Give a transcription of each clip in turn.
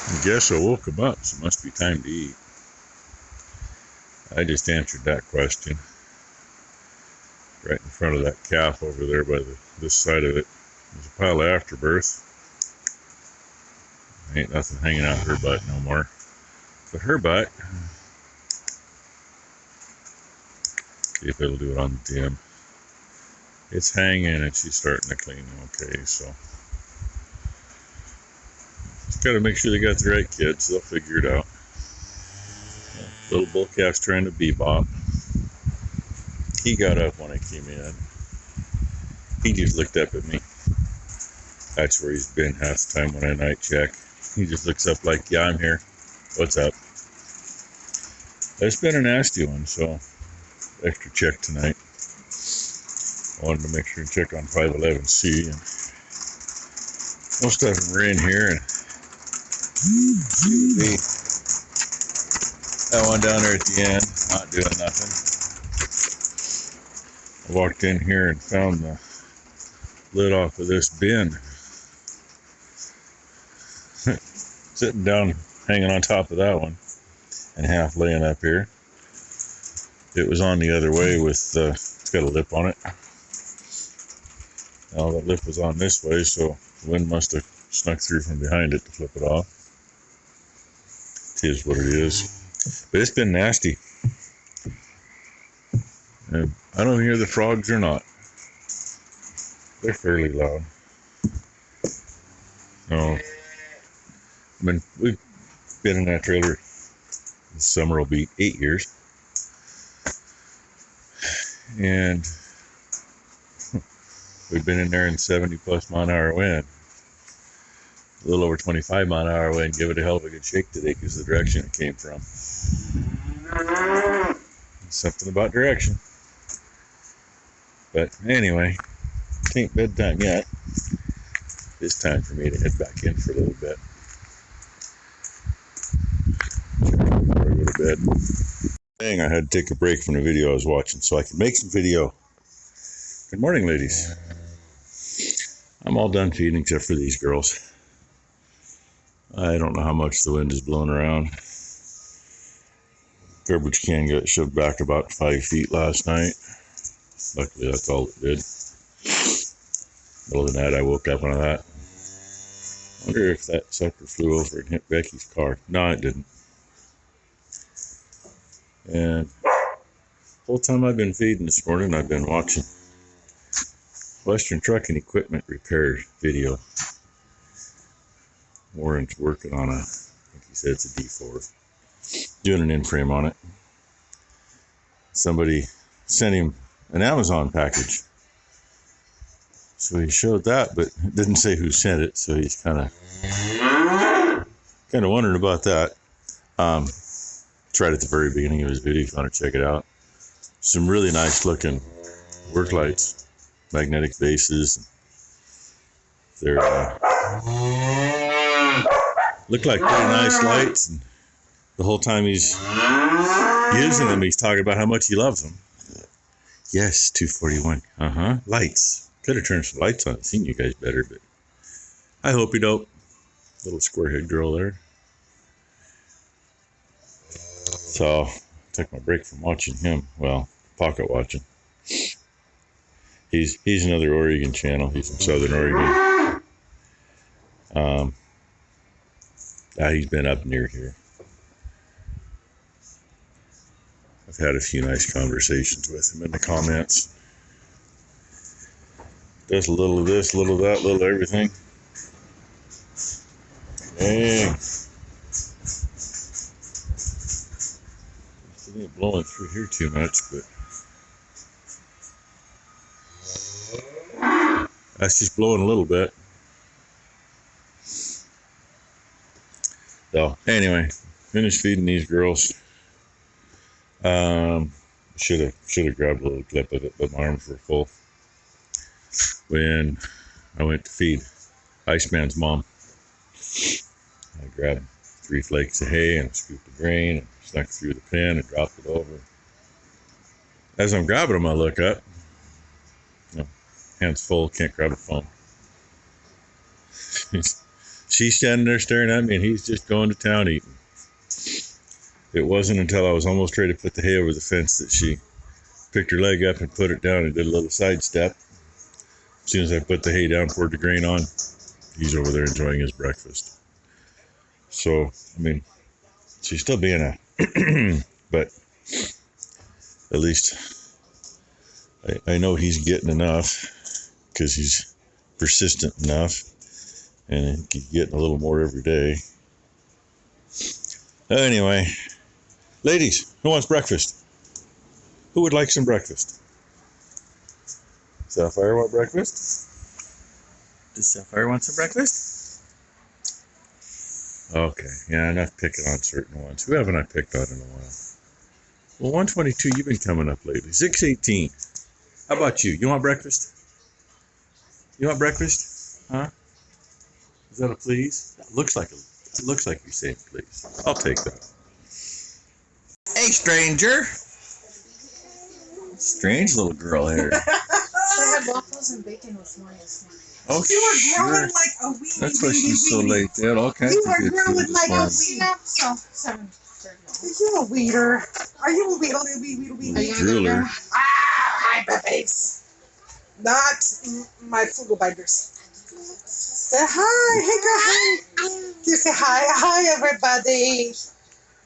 I guess I woke him up, so it must be time to eat. I just answered that question. Right in front of that calf over there by this side of it. There's a pile of afterbirth. Ain't nothing hanging out her butt no more. But her butt, see if it'll do it on the dim. It's hanging and she's starting to clean okay, so. Just gotta make sure they got the right kids, they'll figure it out. Little bull calf's trying to bebop. He got up when I came in. He just looked up at me. That's where he's been half the time when I night check. He just looks up like, yeah, I'm here. What's up? It's been a nasty one, so extra check tonight. I wanted to make sure and check on 511C. And most of them were in here, and she would be that one down there at the end, not doing nothing. I walked in here and found the lid off of this bin. Sitting down, hanging on top of that one, and half laying up here. It was on the other way with, it's got a lip on it. Now the lip was on this way, so the wind must have snuck through from behind it to flip it off. It is what it is. But it's been nasty. And I don't hear the frogs or not. They're fairly loud. No. I mean, we've been in that trailer. This summer will be 8 years. And we've been in there in 70 plus mile an hour wind. A little over 25 mile an hour wind. Give it a hell of a good shake today because of the direction it came from. Something about direction. But anyway, it ain't bedtime yet. It's time for me to head back in for a little bit. Before I go to bed. Dang, I had to take a break from the video I was watching so I could make some video. Good morning, ladies. I'm all done feeding except for these girls. I don't know how much the wind is blowing around. Garbage can got shoved back about 5 feet last night. Luckily, that's all it did. Other than that, I woke up on that. I wonder if that sucker flew over and hit Becky's car. No, it didn't. And the whole time I've been feeding this morning, I've been watching Western Trucking Equipment Repair video. Warren's working on I think he said it's a D4. Doing an in-frame on it. Somebody sent him an Amazon package. So he showed that, but it didn't say who sent it, so he's kind of wondering about that. It's right at the very beginning of his video if you want to check it out. Some really nice looking work lights, magnetic bases. They're look like pretty nice lights, and the whole time he's using them, he's talking about how much he loves them. Yes, 241. Lights. Could have turned some lights on. Seen you guys better, but I hope you don't. Little square-head girl there. So, took my break from watching him. Well, pocket watching. He's another Oregon channel. He's from Southern Oregon. He's been up near here. I've had a few nice conversations with him in the comments. Does a little of this, a little of that, a little of everything. Dang. It ain't blowing through here too much, but that's just blowing a little bit. So anyway, finished feeding these girls. Should have grabbed a little clip of it, but my arms were full. When I went to feed Iceman's mom, I grabbed 3 flakes of hay and a scoop of grain and snuck through the pen and dropped it over. As I'm grabbing them, I look up. Hands full, can't grab a phone. She's standing there staring at me, and he's just going to town eating. It wasn't until I was almost ready to put the hay over the fence that she picked her leg up and put it down and did a little sidestep. As soon as I put the hay down, poured the grain on, he's over there enjoying his breakfast. So, I mean, she's still being a, but at least I know he's getting enough because he's persistent enough, and he's getting a little more every day. Anyway, ladies, who wants breakfast? Who would like some breakfast? Sapphire want breakfast? Does Sapphire want some breakfast? Okay, yeah, enough picking on certain ones. Who haven't I picked on in a while? Well, 122, you've been coming up lately. 618. How about you? You want breakfast? You want breakfast? Huh? Is that a please? That looks like you're saying please. I'll take that. Hey, stranger. Strange little girl here. I had waffles and bacon with mine this morning. Oh, You were sure. growing like a weenie. That's why she's so late. They had all kinds You of were good food growing this like a morning. weenie. So 7:30. Are you a weeder? Are you a weeder? Are you Drooler. Hi, puppies. Not my frugal binders. Say hi. Hey, girl. Hi. You say hi. Hi, everybody.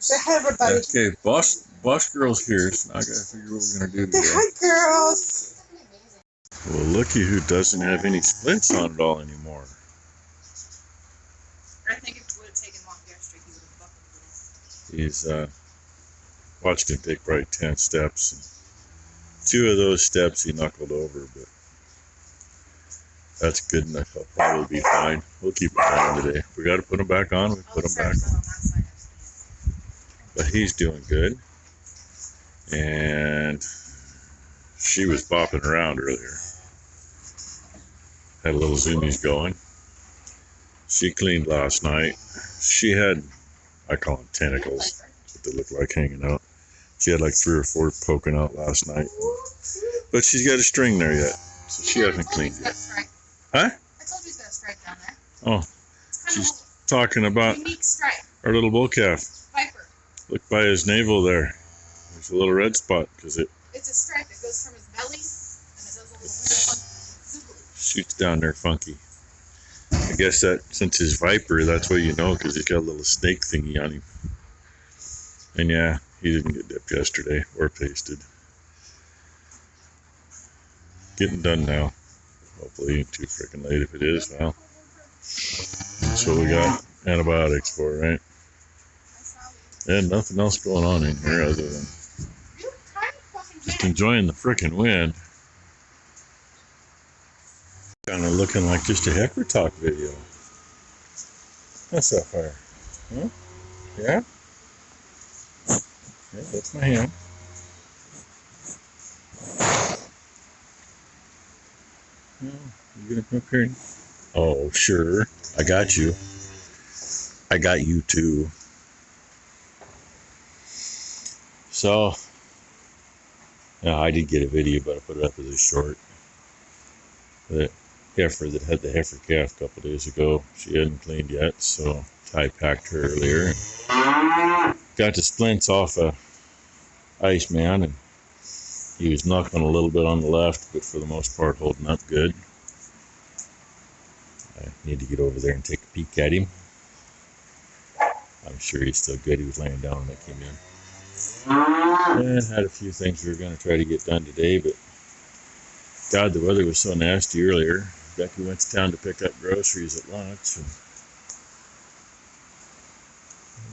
Say hi, everybody. Okay, boss girl's here, so now I gotta figure what we're gonna do Say today. hi, girls. Well, looky who doesn't have any splints on it all anymore. I think if it would have taken him off yesterday, he would have buckled. He's watched him take probably 10 steps. And 2 of those steps he knuckled over, but that's good enough. He'll probably be fine. We'll keep it down today. If we got to put him back on, we put him back on. But he's doing good. And she was bopping around earlier. Had a little zoomies going. She cleaned last night. She had, I call them tentacles, what they look like hanging out. She had like 3 or 4 poking out last night. But she's got a string there yet, so she hasn't cleaned yet. Huh? I told you he's got a stripe down there. Oh, It's she's kind talking of about a unique stripe. our little bull calf. Viper. Look by his navel there. There's a little red spot because it It's a stripe. It goes from his belly and it does a little weird fun. shoots down there funky. I guess that since he's Viper, that's what you know, because he's got a little snake thingy on him. And yeah, he didn't get dipped yesterday or pasted. Getting done now. Hopefully ain't too freaking late. If it is, well, that's what we got antibiotics for, right? And nothing else going on in here other than just enjoying the frickin' wind. Kind of looking like just a heifer talk video. That's that fire. Huh? Yeah? Yeah, that's my hand. Oh, you gonna come up here? Oh, sure. I got you. I got you too. So, yeah, I did get a video, but I put it up as a short. The heifer that had the heifer calf a couple days ago, she hadn't cleaned yet, so Ty packed her earlier. Got the splints off of Iceman, and he was knuckling a little bit on the left, but for the most part holding up good. I need to get over there and take a peek at him. I'm sure he's still good. He was laying down when I came in. And had a few things we were going to try to get done today, but God, the weather was so nasty earlier. Becky went to town to pick up groceries at lunch, and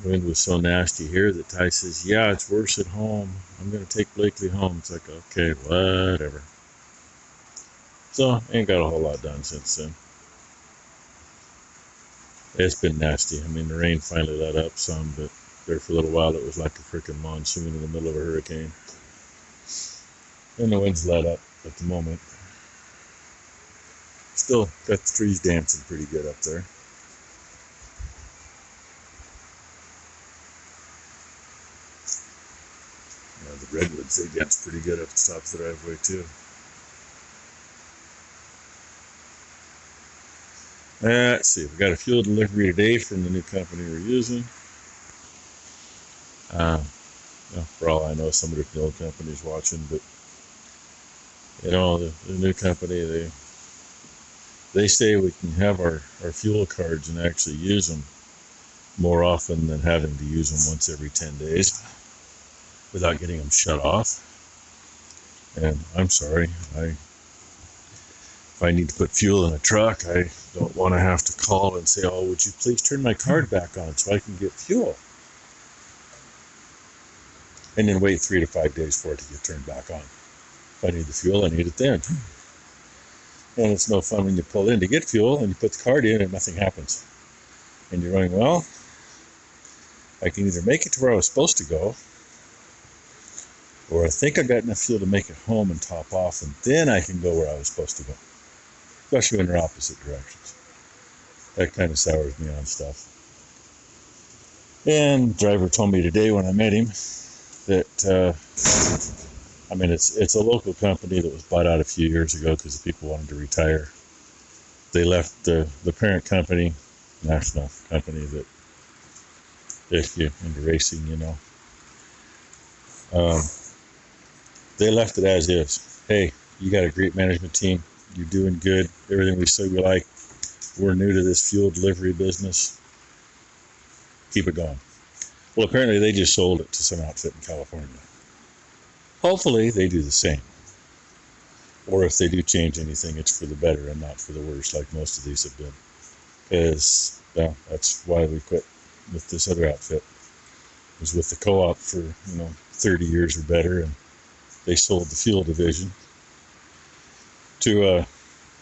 the wind was so nasty here that Ty says, yeah, it's worse at home. I'm going to take Blakely home. It's like, okay, whatever. So, ain't got a whole lot done since then. It's been nasty. I mean, the rain finally let up some, but there for a little while it was like a freaking monsoon in the middle of a hurricane. And the wind's let up at the moment. Still got the trees dancing pretty good up there. Yeah, the redwoods, they dance pretty good up the top of the driveway too. Let's see, we got a fuel delivery today from the new company we're using. Well, for all I know, somebody from the old company's watching, but you know, the new company, they say we can have our fuel cards and actually use them more often than having to use them once every 10 days without getting them shut off. And I'm sorry, if I need to put fuel in a truck, I don't want to have to call and say, oh, would you please turn my card back on so I can get fuel? And then wait 3 to 5 days for it to get turned back on. If I need the fuel, I need it then. And it's no fun when you pull in to get fuel and you put the card in and nothing happens. And you're going, well, I can either make it to where I was supposed to go, or I think I got enough fuel to make it home and top off, and then I can go where I was supposed to go. Especially when they're opposite directions. That kind of sours me on stuff. And the driver told me today when I met him that, I mean, it's a local company that was bought out a few years ago because the people wanted to retire. They left the parent company, national company that, if you're into racing, you know. They left it as is. Hey, you got a great management team. You're doing good. Everything we say we like. We're new to this fuel delivery business. Keep it going. Well, apparently they just sold it to some outfit in California. Hopefully they do the same. Or if they do change anything, it's for the better and not for the worse, like most of these have been. Because, well, that's why we quit with this other outfit. It was with the co-op for, 30 years or better, and they sold the fuel division to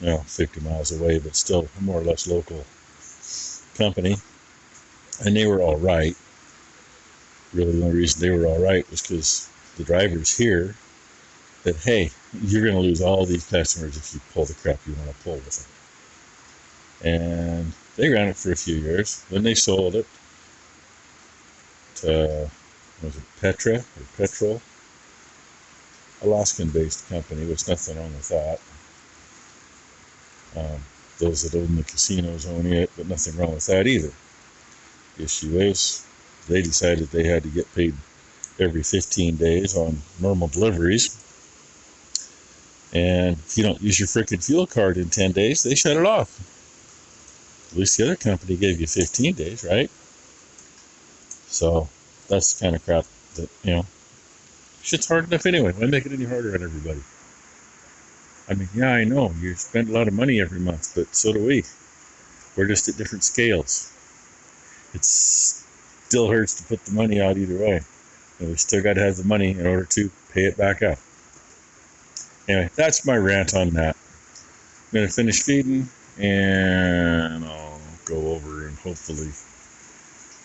50 miles away, but still a more or less local company. And they were all right. Really, the only reason they were all right was because the drivers here said, hey, you're going to lose all these customers if you pull the crap you want to pull with them. And they ran it for a few years. Then they sold it to, was it Petra or Petrol? Alaskan-based company, which nothing wrong with that. Those that own the casinos own it, but nothing wrong with that either. The issue is they decided they had to get paid every 15 days on normal deliveries. And if you don't use your frickin' fuel card in 10 days, they shut it off. At least the other company gave you 15 days, right? So that's the kind of crap that, shit's hard enough anyway. Why make it any harder on everybody? I mean, yeah, I know you spend a lot of money every month, but so do we. We're just at different scales. It still hurts to put the money out either way. And we still got to have the money in order to pay it back out. Anyway, that's my rant on that. I'm going to finish feeding, and I'll go over and hopefully,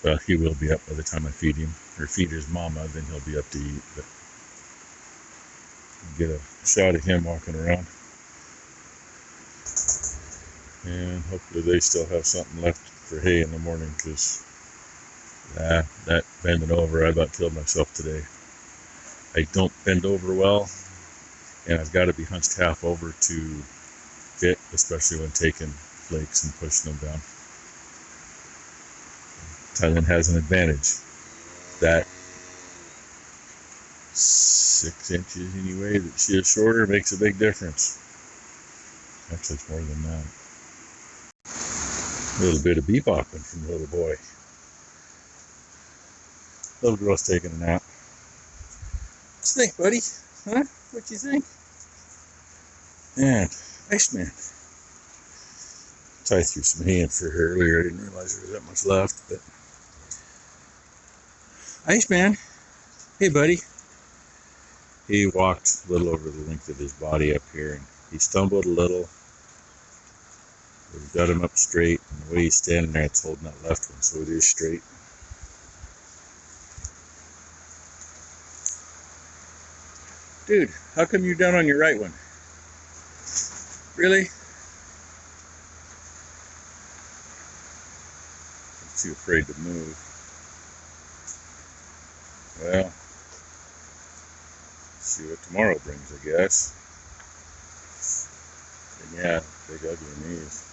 well, he will be up by the time I feed him, or feed his mama, then he'll be up to eat. But get a shot of him walking around. And hopefully they still have something left for hay in the morning, because that bending over, I about killed myself today. I don't bend over well, and I've got to be hunched half over to fit, especially when taking flakes and pushing them down. Thailand has an advantage. That 6 inches anyway that she is shorter makes a big difference. Actually, it's more than that. A little bit of bebopping from the little boy. Little girl's taking a nap. What you think, buddy? Huh? What you think? And Iceman. So I threw some hay in for her earlier. I didn't realize there was that much left, but Iceman, hey buddy. He walked a little over the length of his body up here, and he stumbled a little. We got him up straight, and the way he's standing there, it's holding that left one, so it is straight. Dude, how come you're down on your right one? Really? I'm too afraid to move. Well, see what tomorrow brings, I guess. And yeah, big ugly knees.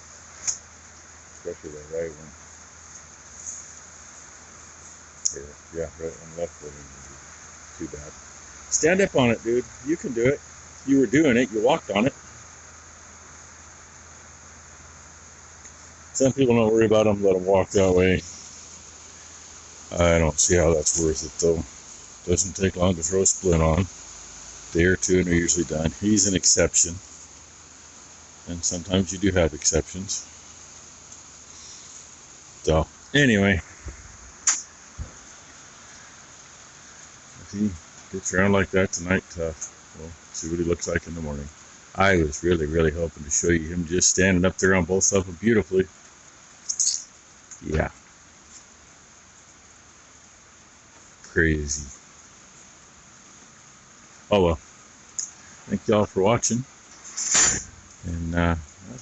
especially the right one. Or, yeah, right one, left one. Too bad. Stand up on it, dude. You can do it. You were doing it. You walked on it. Some people don't worry about them. Let them walk that way. I don't see how that's worth it, though. Doesn't take long to throw a splint on. Day or two and they're usually done. He's an exception. And sometimes you do have exceptions. So, anyway. If he gets around like that tonight, we'll see what he looks like in the morning. I was really, really hoping to show you him just standing up there on both of them beautifully. Yeah. Crazy. Oh well. Thank y'all for watching. And,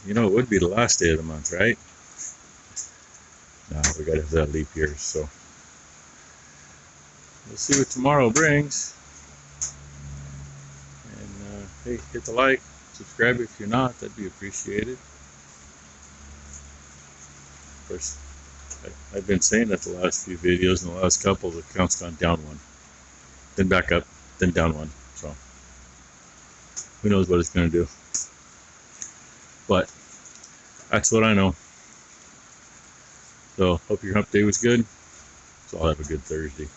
you know, it would be the last day of the month, right? No, we gotta have that leap year, so. We'll see what tomorrow brings. And, hey, hit the like, subscribe if you're not, that'd be appreciated. Of course, I've been saying that the last few videos, and the last couple, the count's gone down one. Then back up, then down one, so. Who knows what it's gonna do. But, that's what I know. So, hope your hump day was good. So I'll have a good Thursday.